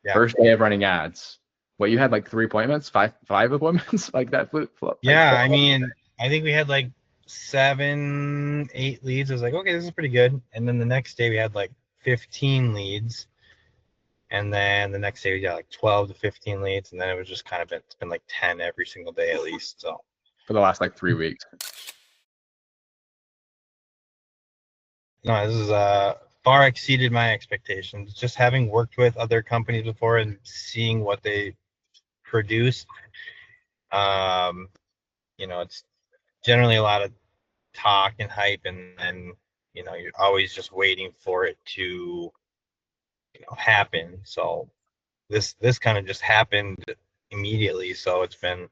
Yeah. First day of running ads. What, you had like 3 appointments, five appointments, like that flip. Yeah, I mean, I think we had like 7, 8 leads. I was like, okay, this is pretty good. And then the next day we had like 15 leads. And then the next day we got like 12 to 15 leads. And then it was just kind of it's been like 10 every single day at least. So for the last like 3 weeks. no, this is far exceeded my expectations. Just having worked with other companies before and seeing what they produce, it's generally a lot of talk and hype, and you're always just waiting for it to happen. So this kind of just happened immediately. So it's been,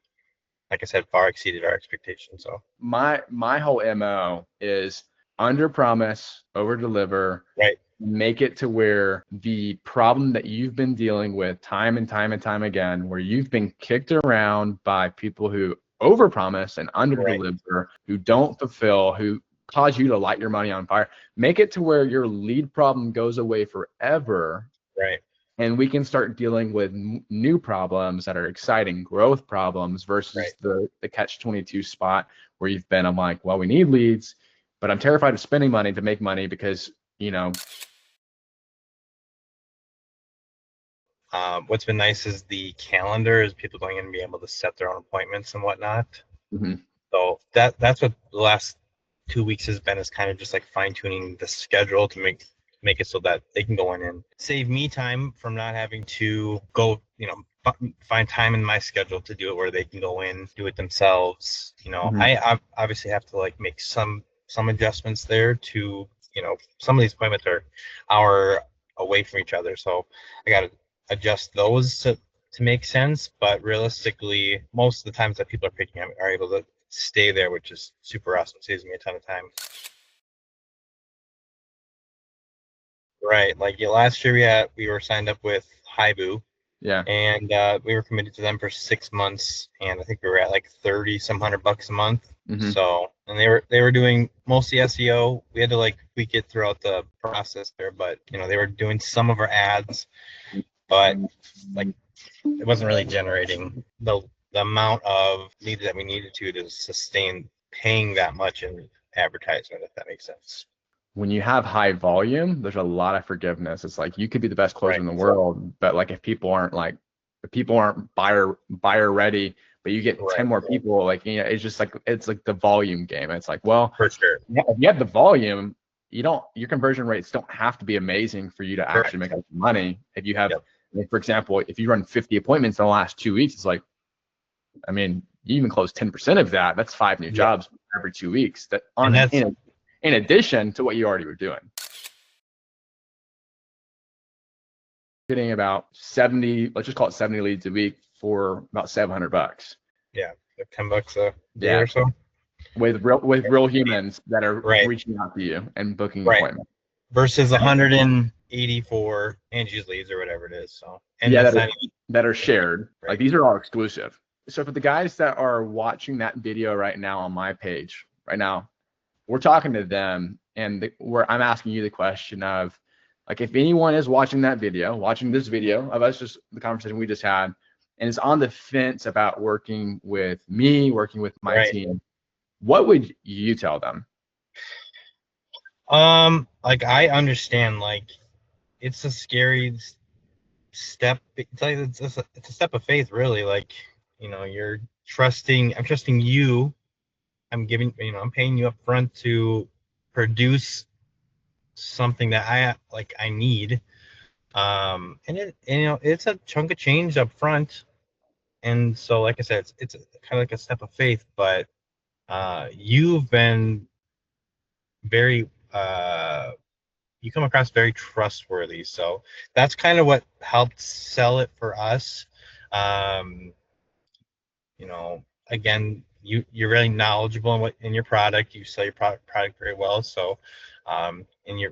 like I said, far exceeded our expectations. So my whole MO is under promise, over deliver. Right. Make it to where the problem that you've been dealing with time and time and time again, where you've been kicked around by people who overpromise and underdeliver, who don't fulfill, who cause you to light your money on fire. Make it to where your lead problem goes away forever. Right. And we can start dealing with new problems that are exciting, growth problems versus the catch-22 spot where you've been. I'm like, well, we need leads, but I'm terrified of spending money to make money because, what's been nice is the calendar, is people going in and be able to set their own appointments and whatnot. Mm-hmm. So that's what the last 2 weeks has been, is kind of just like fine-tuning the schedule to make it so that they can go in and save me time from not having to go, find time in my schedule to do it, where they can go in, do it themselves. Mm-hmm. I obviously have to like make some adjustments there to, some of these appointments are hour away from each other. So I got to adjust those to make sense. But realistically, most of the times that people are picking up are able to stay there, which is super awesome. Saves me a ton of time. Right. Like last year we were signed up with Haibu. Yeah. And we were committed to them for 6 months, and I think we were at like 30 some $100 a month. Mm-hmm. So, and they were doing mostly SEO. We had to like tweak it throughout the process there, but they were doing some of our ads, but like it wasn't really generating the amount of leads that we needed to sustain paying that much in advertisement, if that makes sense. When you have high volume, there's a lot of forgiveness. It's like you could be the best closer in the world, but like if people aren't buyer ready, but you get 10 more people, like it's just like it's like the volume game. It's like, well, for sure, if you have the volume, your conversion rates don't have to be amazing for you to actually make money. If you have, for example, if you run 50 appointments in the last 2 weeks, it's like, I mean, you even close 10% of that. That's 5 new jobs every 2 weeks. That in addition to what you already were doing. Getting about 70, let's just call it 70 leads a week for about $700. Yeah, like $10 a day or so. With real humans that are reaching out to you and booking appointments. Versus 180 for Angie's leads or whatever it is. So that are shared. Like these are all exclusive. So for the guys that are watching that video right now on my page right now, we're talking to them, and I'm asking you the question of, like, if anyone is watching this video of us, just the conversation we just had, and is on the fence about working with me, working with my team, what would you tell them? Like, I understand, like, it's a scary step. It's like it's a step of faith, really. Like, I'm trusting you. I'm paying you up front to produce something that I need. And it's a chunk of change up front. And so, like I said, it's kind of like a step of faith, but you've been very you come across very trustworthy. So that's kind of what helped sell it for us. Again, you're really knowledgeable in your product. You sell your product very well. So you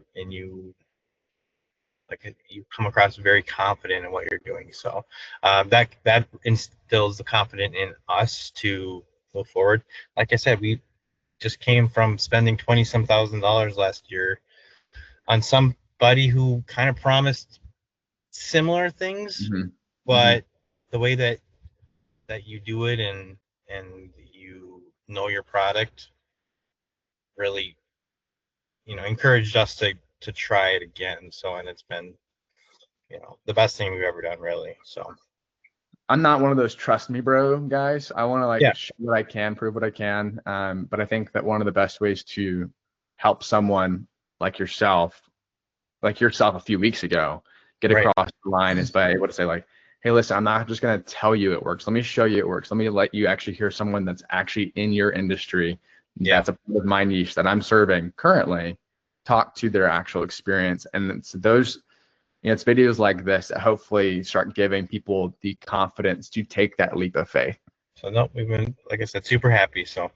come across very confident in what you're doing. So that instills the confidence in us to move forward. Like I said, we just came from spending $20-some thousand last year on somebody who kind of promised similar things, Mm-hmm. but the way that you do it and you know your product really, encouraged us to try it again. So, and it's been, the best thing we've ever done, really. So I'm not one of those trust me bro guys. I want to yeah, show what I can, prove what I can. But I think that one of the best ways to help someone like yourself a few weeks ago, get right. across the line is by able to say like, hey, listen, I'm not just going to tell you it works. Let me show you it works. Let me let you actually hear someone that's actually in your industry. Yeah. That's a part of my niche that I'm serving currently, talk to their actual experience. And it's those, it's videos like this that hopefully start giving people the confidence to take that leap of faith. So no, we've been, like I said, super happy. So